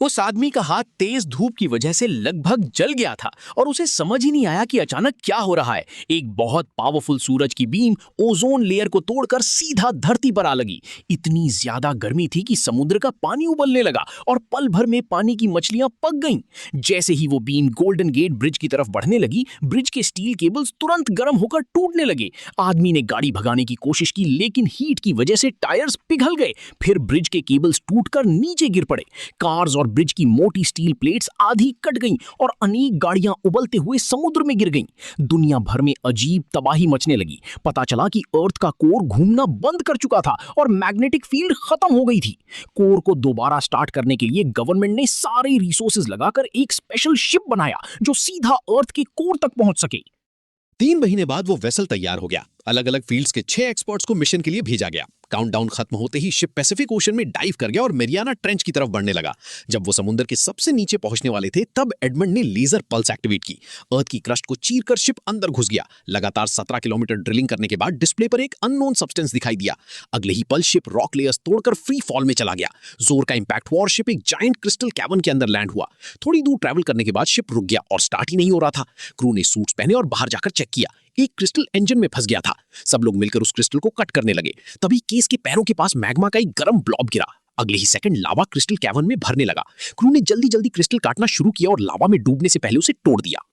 उस आदमी का हाथ तेज धूप की वजह से लगभग जल गया था और उसे समझ ही नहीं आया कि अचानक क्या हो रहा है। एक बहुत पावरफुल सूरज की बीम ओजोन लेयर को तोड़कर सीधा धरती पर आ लगी। इतनी ज्यादा गर्मी थी कि समुद्र का पानी उबलने लगा और पल भर में पानी की मछलियां पक गईं। जैसे ही वो बीम गोल्डन गेट ब्रिज की तरफ बढ़ने लगी, ब्रिज के स्टील केबल्स तुरंत गर्म होकर टूटने लगे। आदमी ने गाड़ी भगाने की कोशिश की, लेकिन हीट की वजह से टायर्स पिघल गए। फिर ब्रिज के केबल्स टूटकर नीचे गिर पड़े। कार्स और ब्रिज की मोटी स्टील प्लेट्स आधी कट गईं और अनेक गाड़ियां उबलते हुए समुद्र में गिर गईं। दुनिया भर में अजीब तबाही मचने लगी। पता चला कि अर्थ का कोर घूमना बंद कर चुका था और मैग्नेटिक फील्ड खत्म हो गई थी। कोर को दोबारा स्टार्ट करने के लिए गवर्नमेंट ने सारे रिसोर्सेज लगाकर एक स्पेशल शिप बनाया जो सीधा अर्थ के कोर तक पहुंच सके। 3 महीने बाद वो वेसल तैयार हो गया। अलग अलग फील्ड्स के 6 एक्सपर्ट्स को मिशन के लिए भेजा गया। काउंटडाउन खत्म होते ही शिप पैसिफिक ओशन में डाइव कर गया और मेरियाना ट्रेंच की तरफ बढ़ने लगा। जब वो समुद्र के सबसे नीचे पहुंचने वाले थे, तब एडमंड ने लेजर पल्स एक्टिवेट की। अर्थ की क्रस्ट को चीरकर शिप अंदर घुस गया। लगातार 17 किलोमीटर ड्रिलिंग करने के बाद डिस्प्ले पर एक अननोन सब्सटेंस दिखाई दिया। अगले ही पल शिप रॉक लेयर्स तोड़कर फ्री फॉल में चला गया। जोर का इंपैक्ट हुआ और शिप एक जायंट क्रिस्टल कैवर्न के अंदर लैंड हुआ। थोड़ी दूर ट्रैवल करने के बाद शिप रुक गया और स्टार्ट ही नहीं हो रहा था। क्रू ने सूट्स पहने और बाहर जाकर चेक किया। एक क्रिस्टल इंजन में फंस गया था। सब लोग मिलकर उस क्रिस्टल को कट करने लगे। तभी केस के पैरों के पास मैग्मा का एक गर्म ब्लॉब गिरा। अगले ही सेकंड लावा क्रिस्टल कैवर्न में भरने लगा। क्रू ने जल्दी जल्दी क्रिस्टल काटना शुरू किया और लावा में डूबने से पहले उसे तोड़ दिया।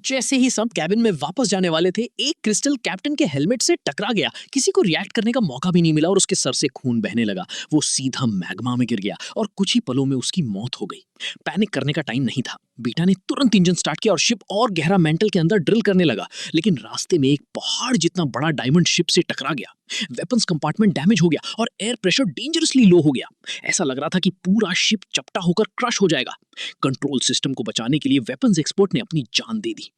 जैसे ही सब कैबिन में वापस जाने वाले थे, एक क्रिस्टल कैप्टन के हेलमेट से टकरा गया। किसी को रिएक्ट करने का मौका भी नहीं मिला और उसके सर से खून बहने लगा। वो सीधा मैग्मा में गिर गया और कुछ ही पलों में उसकी मौत हो गई। पैनिक करने का टाइम नहीं था। बीटा ने तुरंत इंजन स्टार्ट किया और शिप और गहरा मेंटल के अंदर ड्रिल करने लगा, लेकिन रास्ते में एक पहाड़ जितना बड़ा डायमंड शिप से टकरा गया। वेपन्स कंपार्टमेंट डैमेज हो गया और एयर प्रेशर डेंजरसली लो हो गया। ऐसा लग रहा था कि पूरा शिप चपटा होकर क्रश हो जाएगा। कंट्रोल सिस्टम को बचाने के लिए वेपन्स एक्सपर्ट ने अपनी जान दे दी।